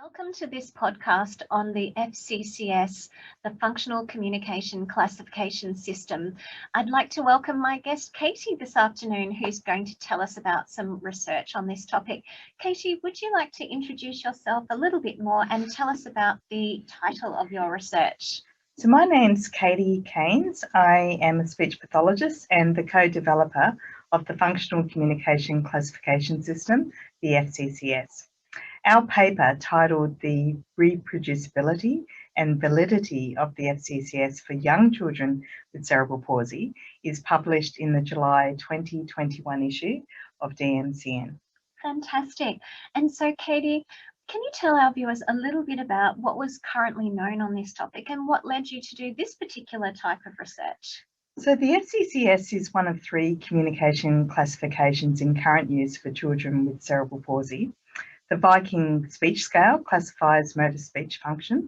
Welcome to this podcast on the FCCS, the Functional Communication Classification System. I'd like to welcome my guest Katy this afternoon, who's going to tell us about some research on this topic. Katy, would you like to introduce yourself a little bit more and tell us about the title of your research? So my name's Katy Caynes. I am a speech pathologist and the co-developer of the Functional Communication Classification System, the FCCS. Our paper, titled The Reproducibility and Validity of the FCCS for Young Children with Cerebral Palsy, is published in the July 2021 issue of DMCN. Fantastic. And so, Katy, can you tell our viewers a little bit about what was currently known on this topic and what led you to do this particular type of research? So the FCCS is one of three communication classifications in current use for children with cerebral palsy. The Viking Speech Scale classifies motor speech function,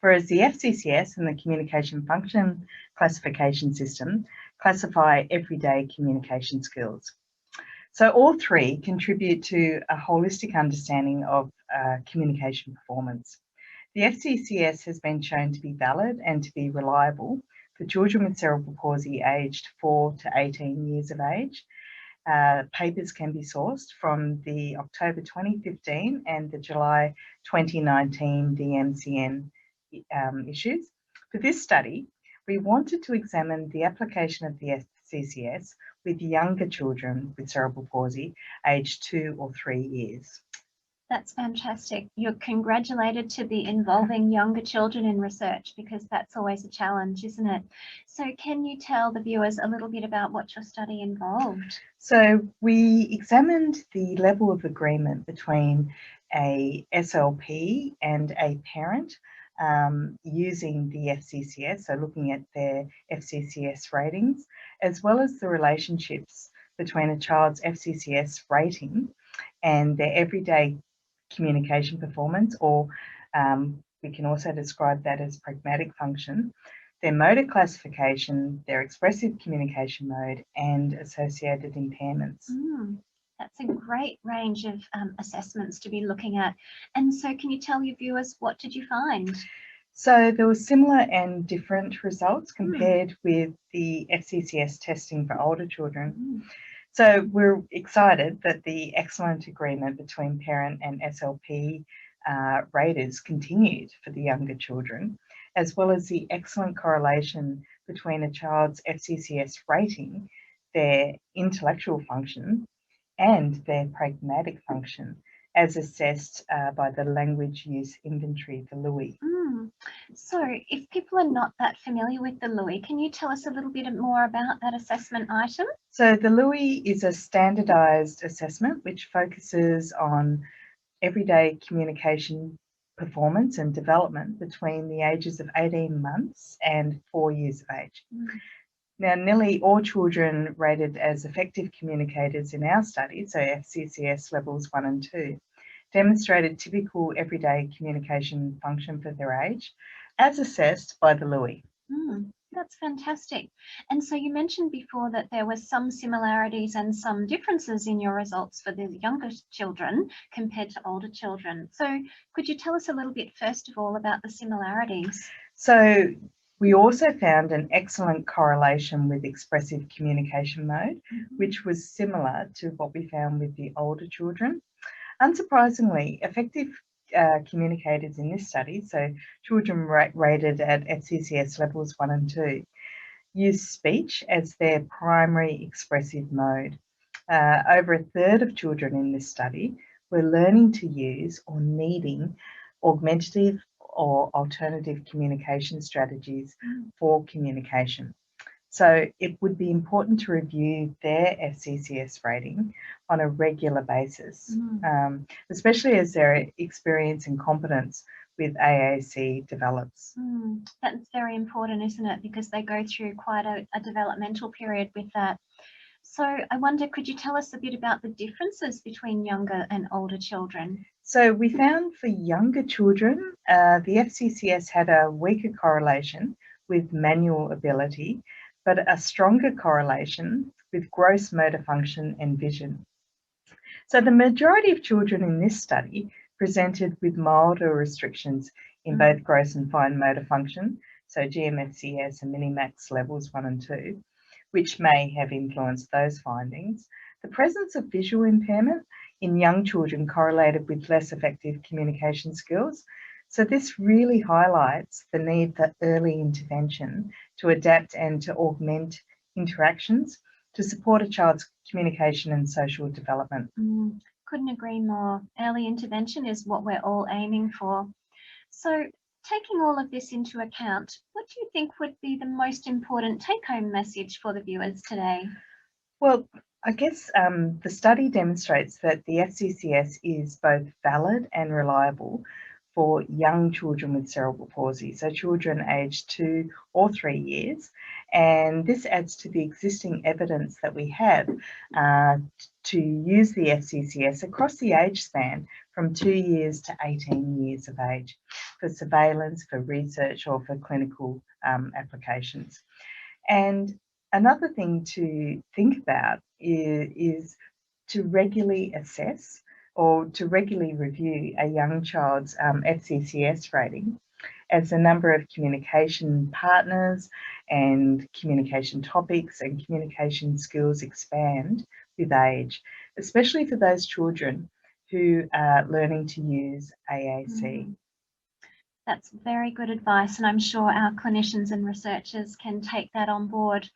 whereas the FCCS and the Communication Function Classification System classify everyday communication skills. So all three contribute to a holistic understanding of communication performance. The FCCS has been shown to be valid and to be reliable for children with cerebral palsy aged 4 to 18 years of age. Papers can be sourced from the October 2015 and the July 2019 DMCN issues. For this study, we wanted to examine the application of the FCCS with younger children with cerebral palsy aged 2 or 3 years. That's fantastic. You're congratulated to be involving younger children in research, because that's always a challenge, isn't it? So can you tell the viewers a little bit about what your study involved? So we examined the level of agreement between a SLP and a parent using the FCCS, so looking at their FCCS ratings, as well as the relationships between a child's FCCS rating and their everyday communication performance, or we can also describe that as pragmatic function, their motor classification, their expressive communication mode, and associated impairments. That's a great range of assessments to be looking at. And so can you tell your viewers, what did you find? So there were similar and different results compared with the FCCS testing for older children. So we're excited that the excellent agreement between parent and SLP raters continued for the younger children, as well as the excellent correlation between a child's FCCS rating, their intellectual function, and their pragmatic function, as assessed by the Language Use Inventory, the LUI. So if people are not that familiar with the LUI, can you tell us a little bit more about that assessment item? So the LUI is a standardised assessment which focuses on everyday communication performance and development between the ages of 18 months and 4 years of age. Now, nearly all children rated as effective communicators in our study, so FCCS levels 1 and 2, demonstrated typical everyday communication function for their age, as assessed by the LUI. That's fantastic. And so you mentioned before that there were some similarities and some differences in your results for the younger children compared to older children. So could you tell us a little bit, first of all, about the similarities? So we also found an excellent correlation with expressive communication mode, which was similar to what we found with the older children. Unsurprisingly, effective communicators in this study, so children rated at FCCS levels 1 and 2, use speech as their primary expressive mode. Over a third of children in this study were learning to use or needing augmentative or alternative communication strategies for communication. So it would be important to review their FCCS rating on a regular basis, especially as their experience and competence with AAC develops. That's very important, isn't it? Because they go through quite a developmental period with that. So I wonder, could you tell us a bit about the differences between younger and older children? So we found for younger children, the FCCS had a weaker correlation with manual ability, but a stronger correlation with gross motor function and vision. So the majority of children in this study presented with milder restrictions in both gross and fine motor function, so GMFCS and Minimax levels 1 and 2, which may have influenced those findings. The presence of visual impairment in young children correlated with less effective communication skills. So this really highlights the need for early intervention to adapt and to augment interactions to support a child's communication and social development. Couldn't agree more. Early intervention is what we're all aiming for. So, taking all of this into account, what do you think would be the most important take-home message for the viewers today? Well, I guess the study demonstrates that the FCCS is both valid and reliable for young children with cerebral palsy, so children aged 2 or 3 years. And this adds to the existing evidence that we have to use the FCCS across the age span from 2 years to 18 years of age for surveillance, for research, or for clinical applications. And another thing to think about is to regularly assess or to regularly review a young child's FCCS rating as the number of communication partners and communication topics and communication skills expand with age, especially for those children who are learning to use AAC. That's very good advice, and I'm sure our clinicians and researchers can take that on board.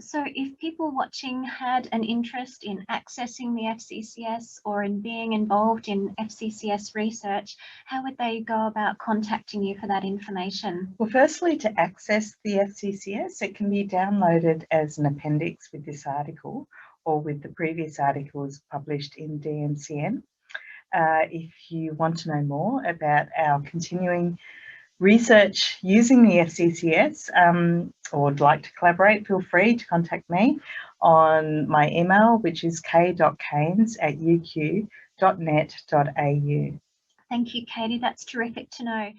So if people watching had an interest in accessing the FCCS or in being involved in FCCS research, how would they go about contacting you for that information? Well, firstly, to access the FCCS, it can be downloaded as an appendix with this article or with the previous articles published in DMCN. If you want to know more about our continuing research using the FCCS or would like to collaborate, feel free to contact me on my email, which is k.caynes@uq.net.au. Thank you, Katie. That's terrific to know.